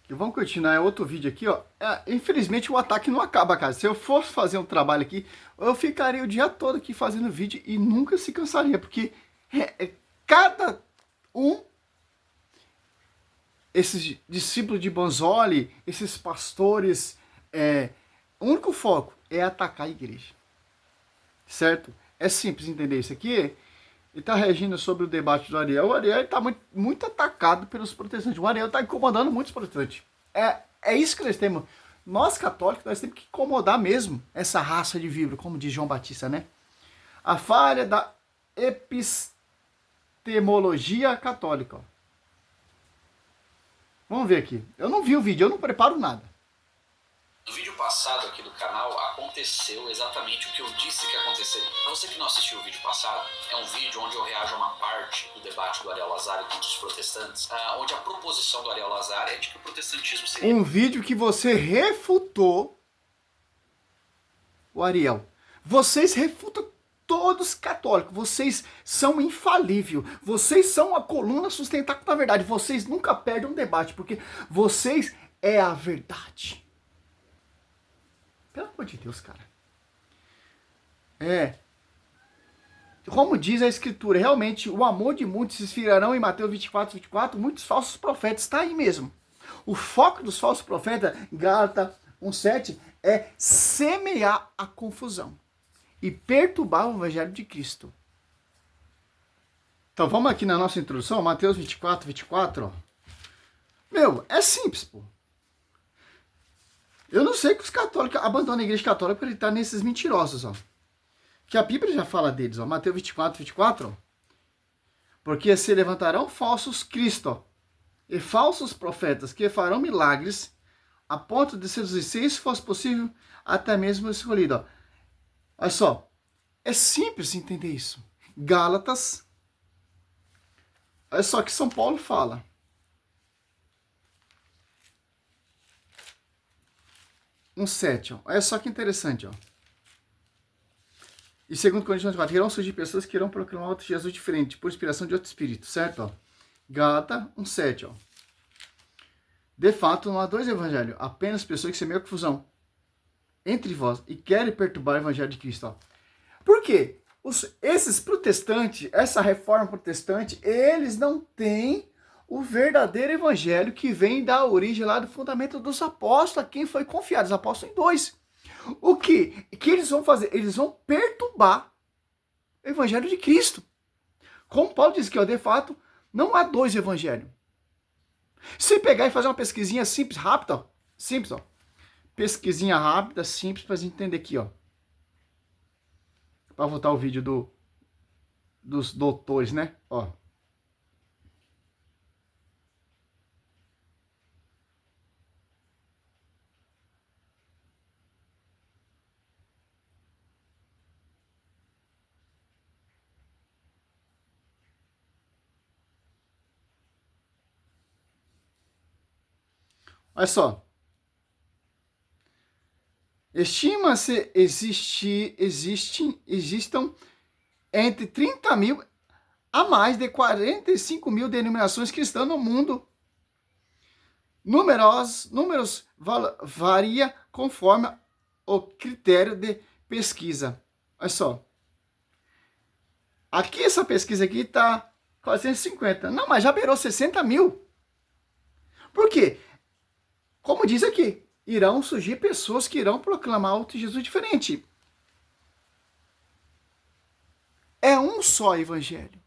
E vamos continuar, é outro vídeo aqui, ó. Infelizmente o ataque não acaba, cara. Se eu fosse fazer um trabalho aqui, eu ficaria o dia todo aqui fazendo vídeo e nunca se cansaria, porque cada um, esses discípulos de Banzoli, esses pastores, o único foco é atacar a igreja, certo? É simples entender isso aqui. Ele está reagindo sobre o debate do Ariel. O Ariel está muito atacado pelos protestantes. O Ariel está incomodando muitos protestantes. É isso que nós temos. Nós católicos, nós temos que incomodar mesmo essa raça de víbora, como diz João Batista, né? A falha da epistemologia católica. Ó. Vamos ver aqui. Eu não vi o vídeo, eu não preparo nada. No vídeo passado aqui do canal, aconteceu exatamente o que eu disse que aconteceria. Para você que não assistiu o vídeo passado, é um vídeo onde eu reajo a uma parte do debate do Ariel Lazari contra os protestantes, onde a proposição do Ariel Lazari é de que o protestantismo seria... Um vídeo que você refutou o Ariel. Vocês refutam todos católicos. Vocês são infalíveis. Vocês são a coluna sustentável da verdade. Vocês nunca perdem um debate, porque vocês é a verdade. Pelo amor de Deus, cara. Como diz a escritura, realmente o amor de muitos se esfriarão em Mateus 24, muitos falsos profetas. Está aí mesmo. O foco dos falsos profetas, Gálatas 1:7, é semear a confusão e perturbar o evangelho de Cristo. Então vamos aqui na nossa introdução, Mateus 24, ó. Meu, é simples, pô. Eu não sei que os católicos abandonam a igreja católica para ele estar nesses mentirosos, ó. Que a Bíblia já fala deles, ó. Mateus 24, ó. Porque se levantarão falsos Cristo e falsos profetas que farão milagres a ponto de seduzir, se fosse possível, até mesmo o escolhido, ó. Olha só, é simples entender isso. Gálatas, olha só que São Paulo fala. Um 7, ó. Olha só que interessante, ó. E segundo Coríntios 4, irão surgir pessoas que irão proclamar outro Jesus diferente, por inspiração de outro espírito, certo? Ó. Gálatas 1:7, ó. De fato, não há dois evangelhos, apenas pessoas que semeiam confusão entre vós e querem perturbar o evangelho de Cristo. Ó. Por quê? Esses protestantes, essa reforma protestante, eles não têm o verdadeiro evangelho que vem da origem lá do fundamento dos apóstolos, a quem foi confiado, os apóstolos em 2. O que eles vão fazer? Eles vão perturbar o evangelho de Cristo. Como Paulo diz que, ó, de fato, não há dois evangelhos. Se pegar e fazer uma pesquisinha simples, rápida, ó, simples, ó. Pesquisinha rápida, simples, para gente entender aqui, ó. Para voltar o vídeo dos doutores, né? Ó. Olha só. Estima-se existam entre 30 mil a mais de 45 mil denominações cristãs no mundo. Números varia conforme o critério de pesquisa. Olha só. Aqui essa pesquisa aqui está 450. Não, mas já beirou 60 mil. Por quê? Como diz aqui, irão surgir pessoas que irão proclamar outro Jesus diferente. É um só evangelho.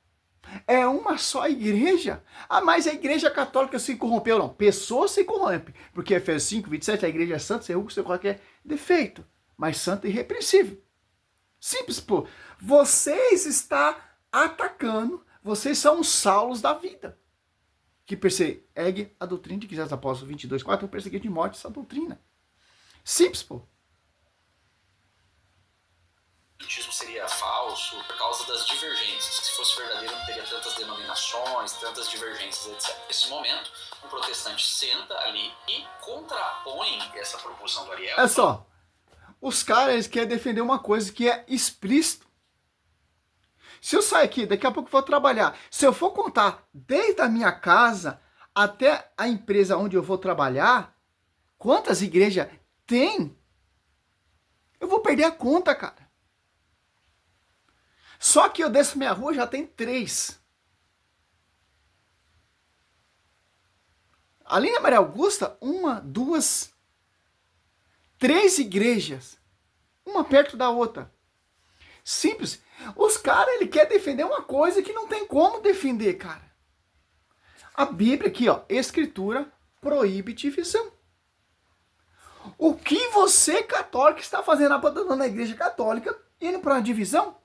É uma só igreja. Ah, mas a igreja católica se corrompeu. Não, pessoas se corrompem. Porque Efésios 5:27, a igreja é santa, sem sem qualquer defeito. Mas santa e irrepreensível. Simples, pô. Vocês estão atacando, vocês são os Saulos da vida. Que persegue a doutrina de que os apóstolos 22:4 perseguiram de morte essa doutrina. Simples, pô. O protestantismo seria falso por causa das divergências. Se fosse verdadeiro, não teria tantas denominações, tantas divergências, etc. Nesse momento, o protestante senta ali e contrapõe essa proposição do Ariel. É só, os caras querem defender uma coisa que é explícito. Se eu sair aqui, daqui a pouco eu vou trabalhar. Se eu for contar desde a minha casa até a empresa onde eu vou trabalhar, quantas igrejas tem? Eu vou perder a conta, cara. Só que eu desço minha rua, já tem 3. Ali na Maria Augusta, 1, 2, 3 igrejas. Uma perto da outra. Simples. Os caras, ele quer defender uma coisa que não tem como defender, cara. A Bíblia aqui, ó, Escritura proíbe divisão. O que você, católico, está fazendo abandonando a igreja católica, indo para uma divisão?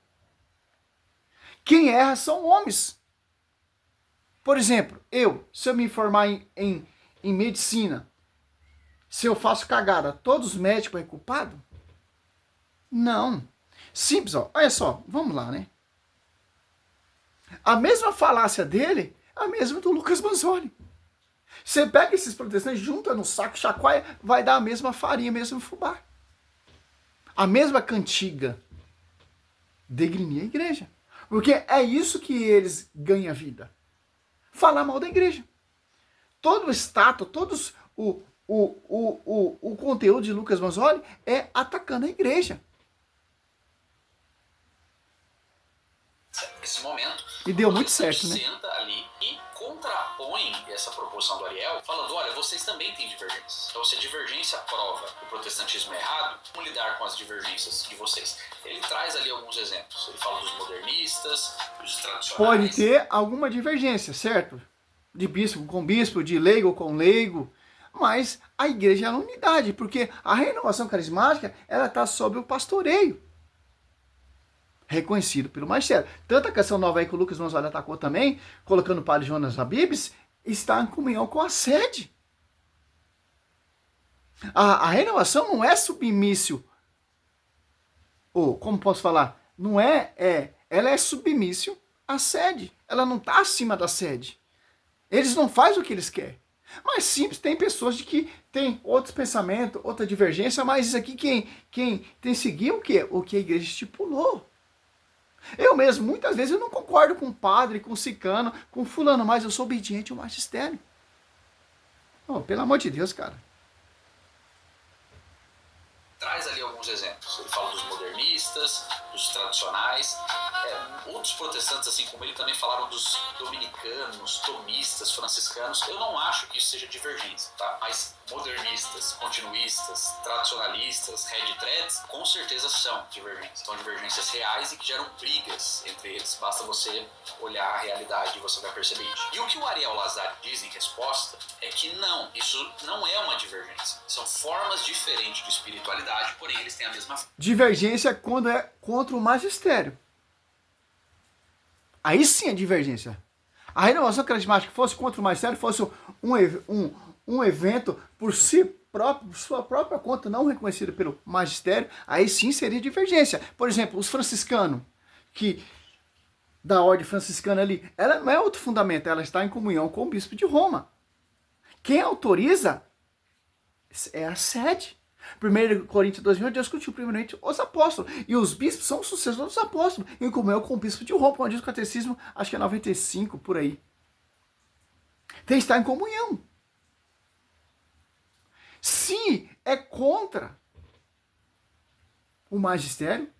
Quem erra são homens. Por exemplo, se eu me formar em medicina, se eu faço cagada, todos os médicos são culpados? Não. Simples, ó. Olha só, vamos lá, né? A mesma falácia dele, a mesma do Lucas Manzoli. Você pega esses protestantes, junta no saco, chacoalha, vai dar a mesma farinha, mesmo fubá. A mesma cantiga. Degrinir a igreja. Porque é isso que eles ganham a vida. Falar mal da igreja. Todo o status, todos o conteúdo de Lucas Manzoli é atacando a igreja. Nesse momento, e deu muito certo, né? Senta ali e contrapõe essa proposição do Ariel, falando, olha, vocês também têm divergências. Então, se a divergência prova que o protestantismo é errado, como lidar com as divergências de vocês? Ele traz ali alguns exemplos. Ele fala dos modernistas, dos tradicionais. Pode ter alguma divergência, certo? De bispo com bispo, de leigo com leigo, mas a igreja é uma unidade, porque a renovação carismática, ela está sob o pastoreio. Reconhecido pelo magistério. Tanto a canção nova aí que o Lucas Manzoli atacou também, colocando o padre Jonas Habibs, está em comunhão com a sede. A renovação não é submício. Ou, como posso falar? Não ela é submício à sede. Ela não está acima da sede. Eles não fazem o que eles querem. Mas simples, tem pessoas de que tem outros pensamentos, outra divergência, mas isso aqui quem tem que seguir o quê? O que a igreja estipulou. Eu mesmo, muitas vezes, eu não concordo com o padre, com o cicano, com o fulano, mas eu sou obediente ao magistério. Oh, pelo amor de Deus, cara. Traz ali alguns exemplos. Ele fala dos modernistas, dos tradicionais. Outros protestantes, assim como ele, também falaram dos dominicanos, tomistas, franciscanos. Eu não acho que isso seja divergência, tá? Mas modernistas, continuistas, tradicionalistas, retreads, com certeza são divergências. São divergências reais e que geram brigas entre eles. Basta você olhar a realidade e você vai perceber isso. E o que o Ariel Lazari diz em resposta é que não, isso não é uma divergência. São formas diferentes de espiritualidade, porém eles têm a mesma... Divergência quando é contra o magistério. Aí sim é divergência. A renovação carismática fosse contra o magistério, fosse um evento por si próprio, por sua própria conta, não reconhecido pelo magistério, aí sim seria divergência. Por exemplo, os franciscanos, que da ordem franciscana ali, ela não é outro fundamento, ela está em comunhão com o bispo de Roma. Quem autoriza é a sede. 1 Coríntios 2:1, Deus discutiu primeiramente os apóstolos. E os bispos são os sucessores dos apóstolos. Em comunhão com o bispo de Roma, como diz o catecismo, acho que é 95, por aí. Tem que estar em comunhão. Se é contra o magistério,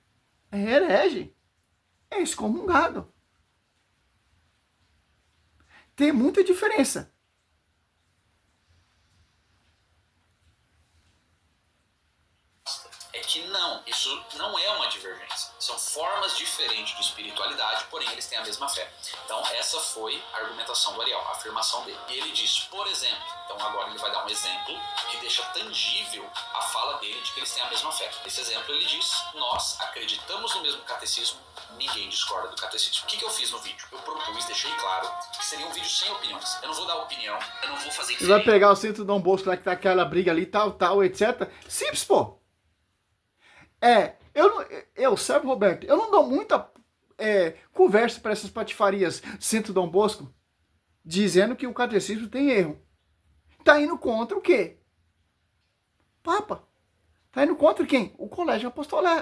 é herege. É excomungado. Tem muita diferença. Que não, isso não é uma divergência. São formas diferentes de espiritualidade, porém eles têm a mesma fé. Então essa foi a argumentação do Ariel, a afirmação dele. E ele diz, por exemplo, então agora ele vai dar um exemplo que deixa tangível a fala dele de que eles têm a mesma fé. Nesse exemplo ele diz, nós acreditamos no mesmo catecismo, ninguém discorda do catecismo. O que eu fiz no vídeo? Eu propus, deixei claro, que seria um vídeo sem opiniões. Eu não vou dar opinião, eu não vou fazer... Você vai pegar o centro Dom Bosco lá que tá aquela briga ali, tal, etc. Simples, pô. Eu, Sérgio Roberto, eu não dou muita conversa para essas patifarias Centro Dom Bosco, dizendo que o catecismo tem erro. Tá indo contra o quê? Papa. Tá indo contra quem? O colégio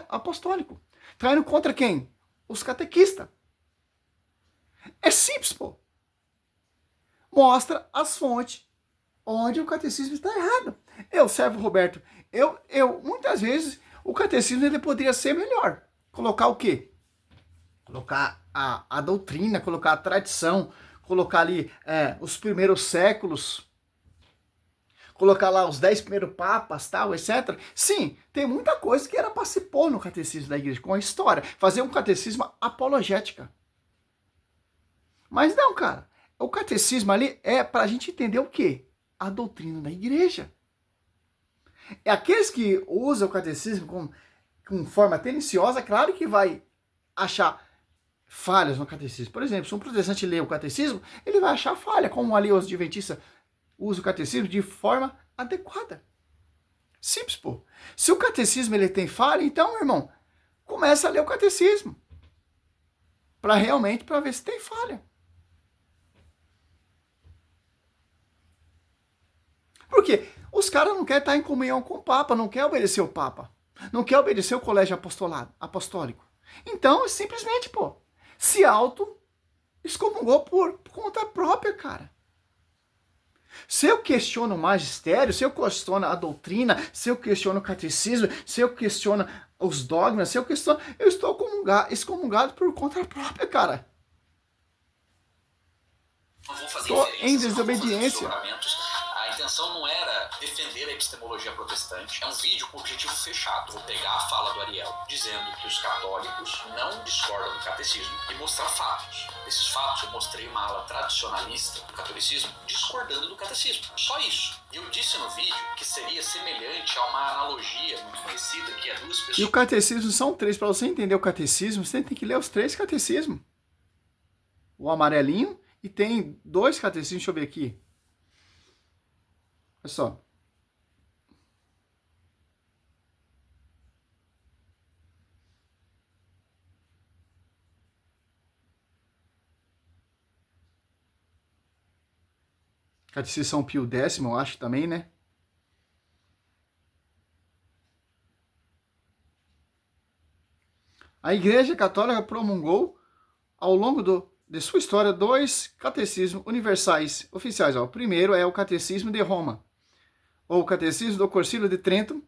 apostólico. Tá indo contra quem? Os catequistas. É simples, pô. mostra as fontes onde o catecismo está errado. Servo Roberto, muitas vezes o catecismo ele poderia ser melhor. Colocar o quê? Colocar a doutrina, colocar a tradição, colocar ali os primeiros séculos, colocar lá os 10 primeiros papas, tal, etc. Sim, tem muita coisa que era para se pôr no catecismo da igreja, com a história, fazer um catecismo apologética. Mas não, cara, o catecismo ali é para a gente entender o quê? A doutrina da igreja. É aqueles que usam o catecismo com forma tendenciosa, claro que vai achar falhas no catecismo. Por exemplo, se um protestante lê o catecismo, ele vai achar falha, como ali os adventistas usam o catecismo de forma adequada. Simples, pô. Se o catecismo ele tem falha, então, meu irmão, começa a ler o catecismo. Para ver se tem falha. Por quê? Os caras não querem estar em comunhão com o Papa, não querem obedecer o Papa, não querem obedecer o colégio apostólico. Então, simplesmente, pô, se excomungou por conta própria, cara. Se eu questiono o magistério, se eu questiono a doutrina, se eu questiono o catecismo, se eu questiono os dogmas, eu estou excomungado por conta própria, cara. Estou em desobediência. A intenção não era defender a epistemologia protestante. É um vídeo com objetivo fechado. Vou pegar a fala do Ariel, dizendo que os católicos não discordam do catecismo e mostrar fatos. Desses fatos, eu mostrei uma ala tradicionalista do catolicismo discordando do catecismo. Só isso. E eu disse no vídeo que seria semelhante a uma analogia muito conhecida que é duas pessoas... E o catecismo são 3. Para você entender o catecismo, você tem que ler os 3 catecismos. O amarelinho e tem 2 catecismos, deixa eu ver aqui. Olha só. Catecismo São Pio X, eu acho também, né? A Igreja Católica promulgou, ao longo de sua história, 2 catecismos universais oficiais. O primeiro é o Catecismo de Roma, ou o Catecismo do Concílio de Trento,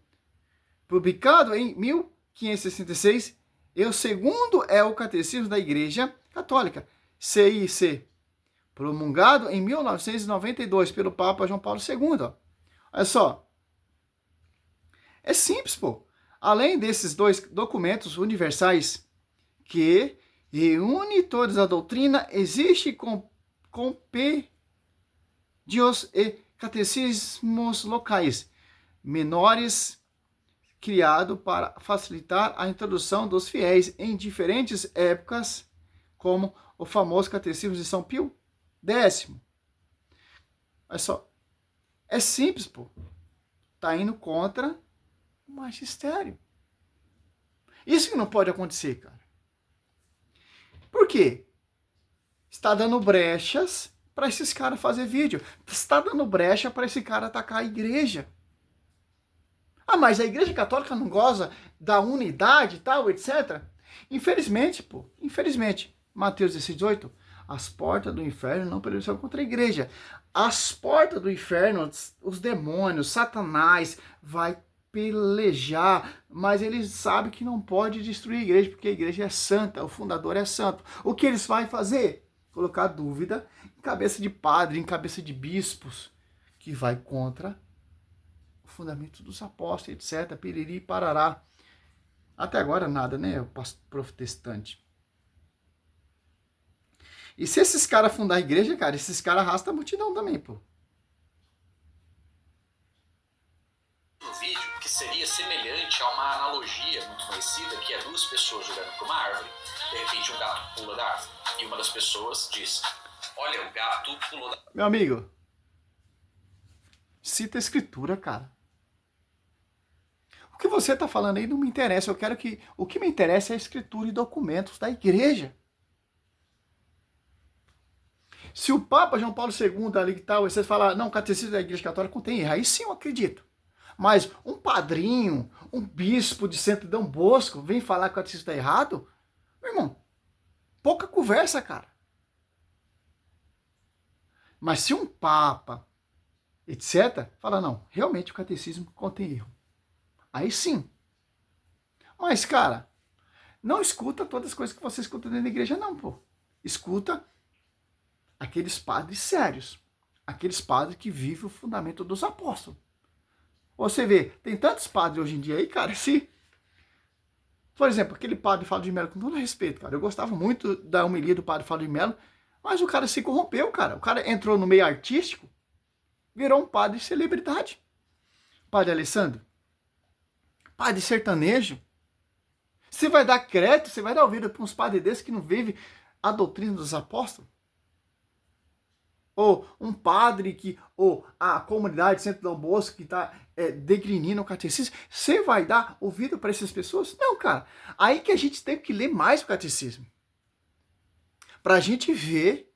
publicado em 1566, e o segundo é o Catecismo da Igreja Católica, CIC, promulgado em 1992 pelo Papa João Paulo II. Olha só. É simples, pô. Além desses 2 documentos universais que reúne toda a doutrina, existe compêndios e catecismos locais menores criado para facilitar a introdução dos fiéis em diferentes épocas, como o famoso Catecismo de São Pio X. Olha só, é simples, pô. Tá indo contra o magistério. Isso que não pode acontecer, cara. Por quê? Está dando brechas para esses caras fazer vídeo. Está dando brecha para esse cara atacar a igreja. Ah, mas a Igreja Católica não goza da unidade e tal, etc. Infelizmente, pô, Mateus 18, as portas do inferno não prevalecerão contra a igreja. As portas do inferno, os demônios, Satanás vai pelejar, mas eles sabem que não pode destruir a igreja, porque a igreja é santa, o fundador é santo. O que eles vão fazer? Colocar dúvida em cabeça de padre, em cabeça de bispos, que vai contra o fundamento dos apóstolos, etc. Piriri, parará. Até agora nada, né? O protestante. E se esses caras fundar a igreja, cara, esses caras arrastam a multidão também, pô. No vídeo, que seria semelhante a uma analogia muito conhecida, que é 2 pessoas jogando por uma árvore, de repente um gato pula da árvore. E uma das pessoas diz, olha, o gato pulou da árvore. Meu amigo, cita a escritura, cara. O que você tá falando aí não me interessa. Eu quero que... O que me interessa é a escritura e documentos da igreja. Se o Papa João Paulo II ali que tal, você fala, não, o catecismo da Igreja Católica contém erro, aí sim eu acredito. Mas um padrinho, um bispo de Santo Dom Bosco vem falar que o catecismo está errado, meu irmão, pouca conversa, cara. Mas se um papa, etc., fala, não, realmente o catecismo contém erro. Aí sim. Mas, cara, não escuta todas as coisas que você escuta dentro da igreja, não, pô. Escuta aqueles padres sérios. Aqueles padres que vivem o fundamento dos apóstolos. Você vê, tem tantos padres hoje em dia aí, cara, se... Por exemplo, aquele padre Fábio de Mello, com todo respeito, cara, eu gostava muito da homilia do padre Fábio de Mello, mas o cara se corrompeu, cara. O cara entrou no meio artístico, virou um padre celebridade. Padre Alessandro, padre sertanejo. Você vai dar crédito, você vai dar ouvido para uns padres desses que não vivem a doutrina dos apóstolos? Ou um padre que, ou a comunidade Centro Dom Bosco que está degrinindo o catecismo, você vai dar ouvido para essas pessoas? Não, cara. Aí que a gente tem que ler mais o catecismo. Para a gente ver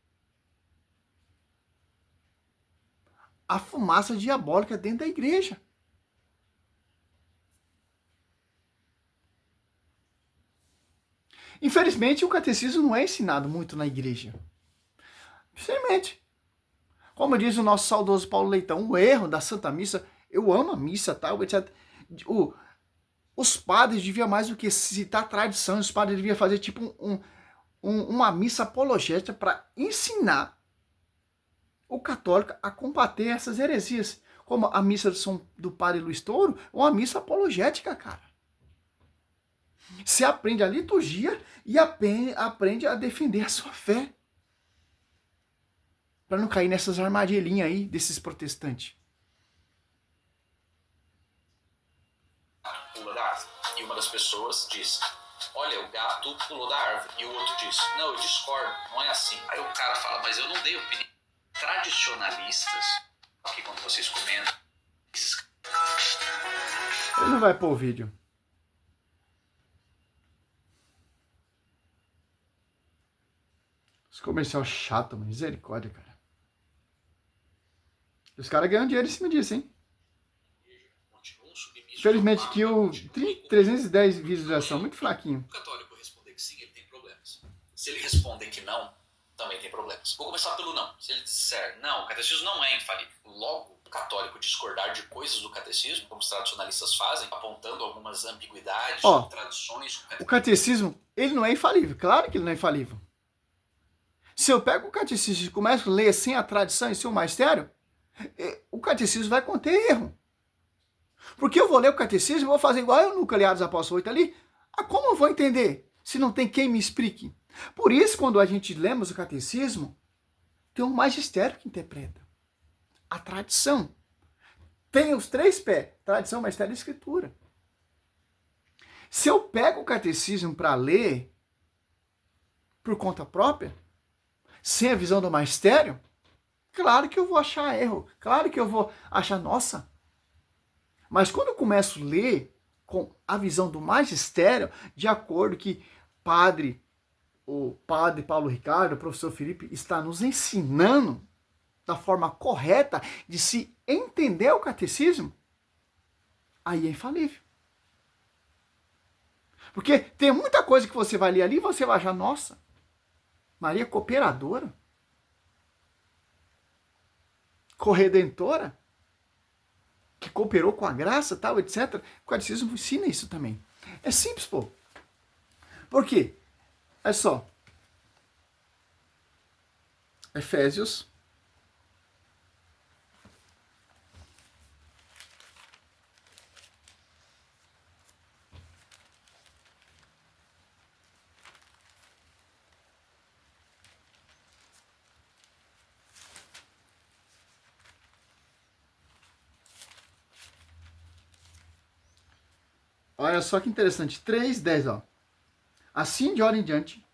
a fumaça diabólica dentro da igreja. Infelizmente, o catecismo não é ensinado muito na igreja. Infelizmente. Como diz o nosso saudoso Paulo Leitão, o erro da Santa Missa, eu amo a missa, tal, etc. Os padres deviam mais do que citar tradição, os padres deviam fazer tipo uma missa apologética para ensinar o católico a combater essas heresias. Como a missa do padre Luiz Touro, ou uma missa apologética, cara. Você aprende a liturgia e aprende a defender a sua fé. Para não cair nessas armadilhinhas aí desses protestantes. Pula da árvore. E uma das pessoas diz: olha, o gato pulou da árvore. E o outro diz: não, eu discordo, não é assim. Aí o cara fala: mas eu não dei opinião. Tradicionalistas, aqui quando vocês comentam, ele não vai pôr o vídeo. Esse comercial chato, misericórdia, cara. Os caras ganham dinheiro em cima disso, hein? Infelizmente que o 310 visualização, muito fraquinho. O católico responder que sim, ele tem problemas. Se ele responder que não, também tem problemas. Vou começar pelo não. Se ele disser não, o catecismo não é infalível. Logo, o católico discordar de coisas do catecismo, como os tradicionalistas fazem, apontando algumas ambiguidades, contradições. O catecismo, ele não é infalível. Claro que ele não é infalível. Se eu pego o catecismo e começo a ler sem a tradição e sem o magistério, o catecismo vai conter erro. Porque eu vou ler o catecismo e vou fazer igual eu no Calhar dos Apóstolos 8 ali. Como eu vou entender se não tem quem me explique? Por isso, quando a gente lemos o catecismo, tem um magistério que interpreta. A tradição. Tem os 3 pés. Tradição, magistério e escritura. Se eu pego o catecismo para ler por conta própria, sem a visão do magistério, claro que eu vou achar erro. Claro que eu vou achar, nossa. Mas quando eu começo a ler com a visão do magistério, de acordo que o padre Paulo Ricardo, o professor Felipe, está nos ensinando da forma correta de se entender o catecismo, aí é infalível. Porque tem muita coisa que você vai ler ali e você vai achar, nossa, Maria cooperadora? Corredentora? Que cooperou com a graça, tal, etc. O catecismo ensina isso também. É simples, pô. Por quê? É só. Efésios. Olha só que interessante. 3:10, ó. Assim de hora em diante,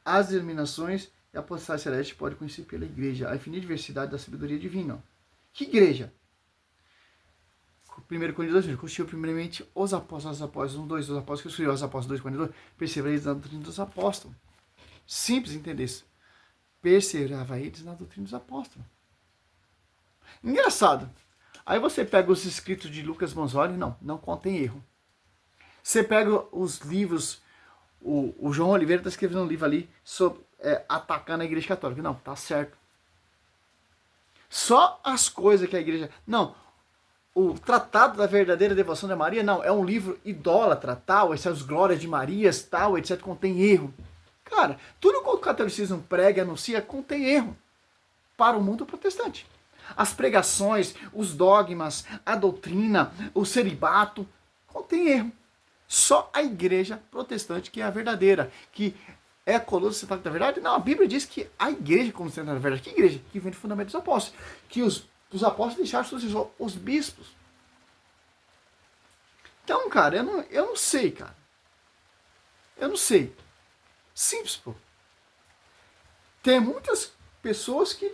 as denominações e a apostolado celeste podem conhecer pela igreja a infinita diversidade da sabedoria divina. Ó. Que igreja? 1 Coríntios 2, constituiu primeiramente os apóstolos, 1, 2, os apóstolos que escolheu os apóstolos 2, 42, perseverava eles na doutrina dos apóstolos. Simples entender isso. Perseverava eles na doutrina dos apóstolos. Engraçado. Aí você pega os escritos de Lucas Manzoni, não contém erro. Você pega os livros, o João Oliveira está escrevendo um livro ali sobre atacando a igreja católica. Não, tá certo. Só as coisas que a igreja... Não, o Tratado da Verdadeira Devoção de Maria, não, é um livro idólatra, tal, essas glórias de Marias, tal, etc, contém erro. Cara, tudo que o catolicismo prega e anuncia contém erro para o mundo protestante. As pregações, os dogmas, a doutrina, o celibato, contém erro. Só a igreja protestante que é a verdadeira, que é a coluna central da verdade. Não, a Bíblia diz que a igreja é a coluna central da verdade. Que igreja? Que vem do fundamento dos apóstolos. Que os apóstolos deixaram os bispos. Então, cara, eu não sei, cara. Eu não sei. Simples, pô. Tem muitas pessoas que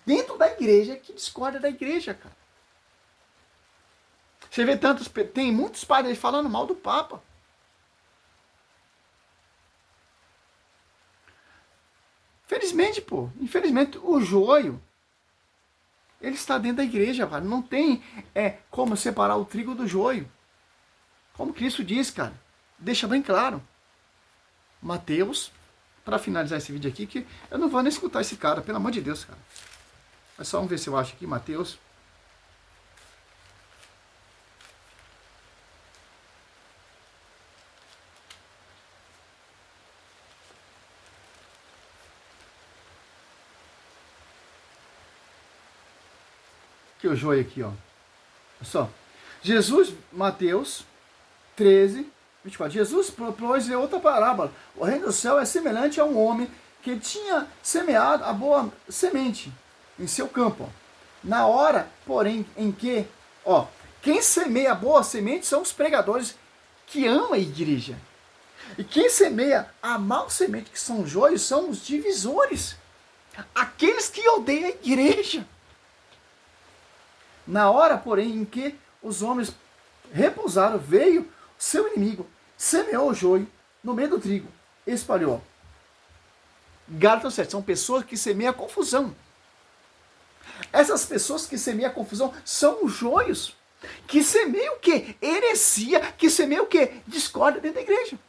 dentro da igreja que discordam da igreja, cara. Você vê tem muitos padres falando mal do Papa. Felizmente, pô, infelizmente o joio ele está dentro da igreja, cara. Não tem como separar o trigo do joio. Como Cristo diz, cara. Deixa bem claro. Mateus, para finalizar esse vídeo aqui, que eu não vou nem escutar esse cara, pelo amor de Deus, cara. Mas só vamos ver se eu acho aqui, Mateus. Que o joio aqui, ó. Olha só. Jesus, Mateus 13, 24. Jesus propôs outra parábola. O reino do céu é semelhante a um homem que tinha semeado a boa semente em seu campo. Ó. Na hora, porém, em que, ó, quem semeia a boa semente são os pregadores que amam a igreja. E quem semeia a mal semente, que são os joios, são os divisores. Aqueles que odeiam a igreja. Na hora, porém, em que os homens repousaram, veio seu inimigo, semeou o joio no meio do trigo, espalhou. Gálatas 7, são pessoas que semeiam a confusão. Essas pessoas que semeiam a confusão são os joios, que semeiam o quê? Heresia, que semeiam o quê? Discórdia dentro da igreja.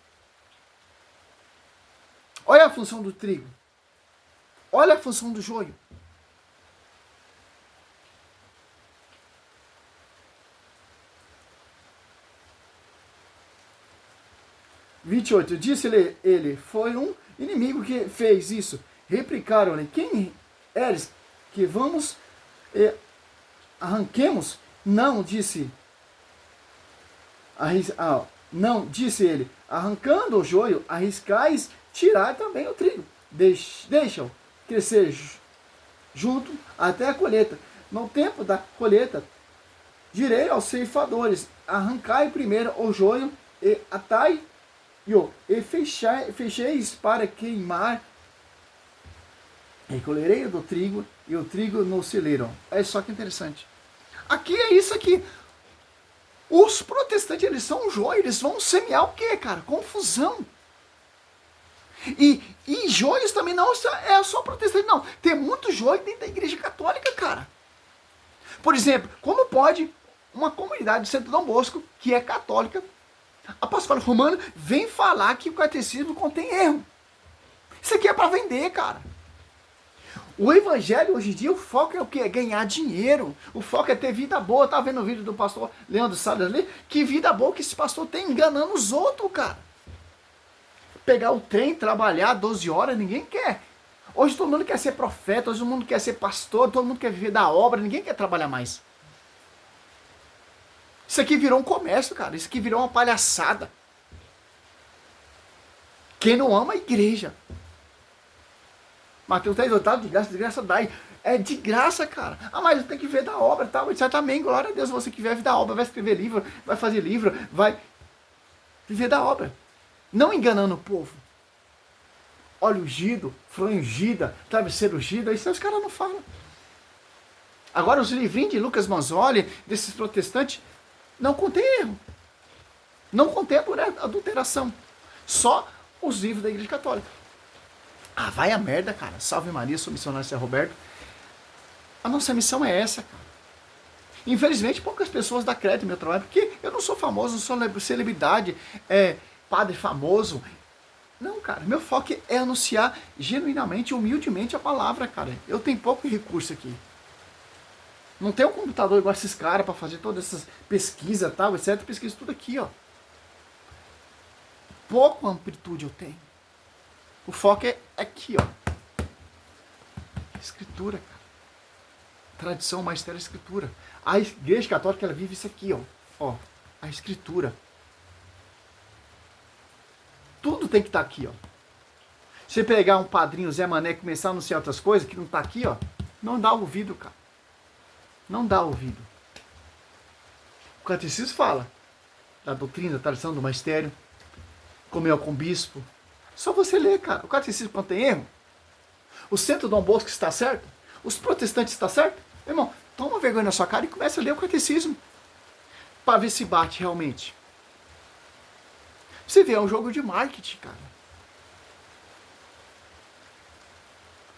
Olha a função do trigo. Olha a função do joio. Disse-lhe ele, foi um inimigo que fez isso. Replicaram-lhe, quem eres que vamos arranquemos? Não, disse ele, arrancando o joio, arriscais tirar também o trigo. Deixa-o crescer junto até a colheita. No tempo da colheita, direi aos ceifadores, arrancai primeiro o joio e atai e fecheis para queimar, recolherei do trigo e o trigo no celeiro. É só que interessante. Aqui é isso aqui. Os protestantes, eles são joio, eles vão semear o quê, cara? Confusão. E joios também não é só protestante, não. Tem muito joio dentro da igreja católica, cara. Por exemplo, como pode uma comunidade de Santo Dom Bosco, que é católica, apóstolo romano, vem falar que o catecismo contém erro? Isso aqui é para vender, cara. O evangelho hoje em dia, o foco é o quê? É ganhar dinheiro. O foco é ter vida boa. Tá vendo o vídeo do pastor Leandro Salles ali? Que vida boa que esse pastor tem enganando os outros, cara. Pegar o trem, trabalhar 12 horas, ninguém quer. Hoje todo mundo quer ser profeta, hoje todo mundo quer ser pastor, todo mundo quer viver da obra, ninguém quer trabalhar mais. Isso aqui virou um comércio, cara. Isso aqui virou uma palhaçada. Quem não ama a igreja. Mateus 10, 8, de graça dai. É de graça, cara. Ah, mas tem que ver da obra e tal. Etc. Amém, glória a Deus. Você que vive da obra, vai escrever livro, vai fazer livro, vai viver da obra. Não enganando o povo. Óleo ungido, fronha ungida, travesseiro ungido. Isso os caras não falam. Agora os livrinhos de Lucas Manzoli, desses protestantes, não contém erro. Não contém adulteração. Só os livros da Igreja Católica. Ah, vai a merda, cara. Salve Maria, sou missionário São Roberto. A nossa missão é essa, cara. Infelizmente, poucas pessoas dão crédito no meu trabalho, porque eu não sou famoso, não sou celebridade, padre famoso. Não, cara. Meu foco é anunciar genuinamente, humildemente a palavra, cara. Eu tenho pouco recurso aqui. Não tem um computador igual esses caras para fazer todas essas pesquisas, tal, etc. Pesquisa tudo aqui, ó. Pouca amplitude eu tenho. O foco é aqui, ó. Escritura, cara. Tradição, magistério, escritura. A Igreja Católica, ela vive isso aqui, ó. Ó, a escritura. Tudo tem que estar aqui, ó. Você pegar um padrinho Zé Mané e começar a anunciar outras coisas que não tá aqui, ó, não dá ouvido, cara. Não dá ouvido. O catecismo fala da doutrina, da tradição, do magistério, comunhão com o bispo. Só você ler, cara. O catecismo não tem erro. O centro Dom Bosco está certo. Os protestantes estão certo. Irmão, toma vergonha na sua cara e começa a ler o catecismo. Para ver se bate realmente. Você vê, é um jogo de marketing, cara.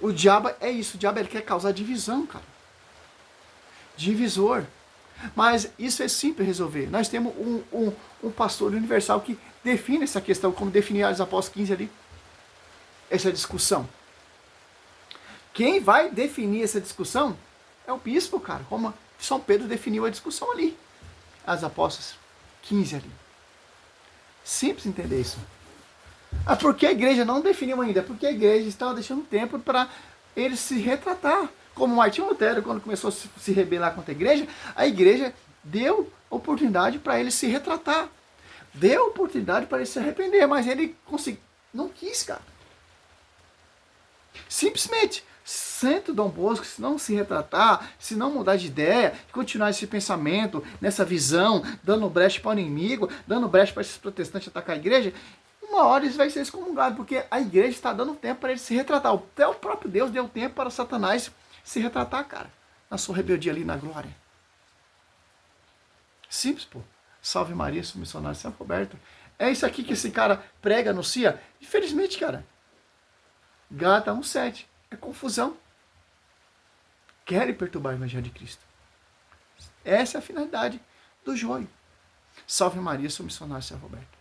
O diabo é isso. O diabo ele quer causar divisão, cara. Divisor. Mas isso é simples resolver. Nós temos um pastor universal que define essa questão, como definir os Apóstolos 15 ali. Essa discussão. Quem vai definir essa discussão é o bispo, cara. Como São Pedro definiu a discussão ali. As Apóstolos 15 ali. Simples entender isso. Ah, porque a igreja não definiu ainda? Porque a igreja estava deixando tempo para ele se retratar. Como Martinho Lutero, quando começou a se rebelar contra a igreja deu oportunidade para ele se retratar. Deu oportunidade para ele se arrepender, mas ele não quis, cara. Simplesmente, Santo Dom Bosco, se não se retratar, se não mudar de ideia, continuar esse pensamento, nessa visão, dando brecha para o inimigo, dando brecha para esses protestantes atacar a igreja, uma hora eles vão ser excomungados, porque a igreja está dando tempo para ele se retratar. Até o próprio Deus deu tempo para Satanás se retratar, cara, na sua rebeldia ali na glória. Simples, pô. Salve Maria, sou missionário São Roberto. É isso aqui que esse cara prega, anuncia. Infelizmente, cara, Gálatas 1:7 é confusão. Querem perturbar o Evangelho de Cristo. Essa é a finalidade do joio. Salve Maria, sou missionário São Roberto.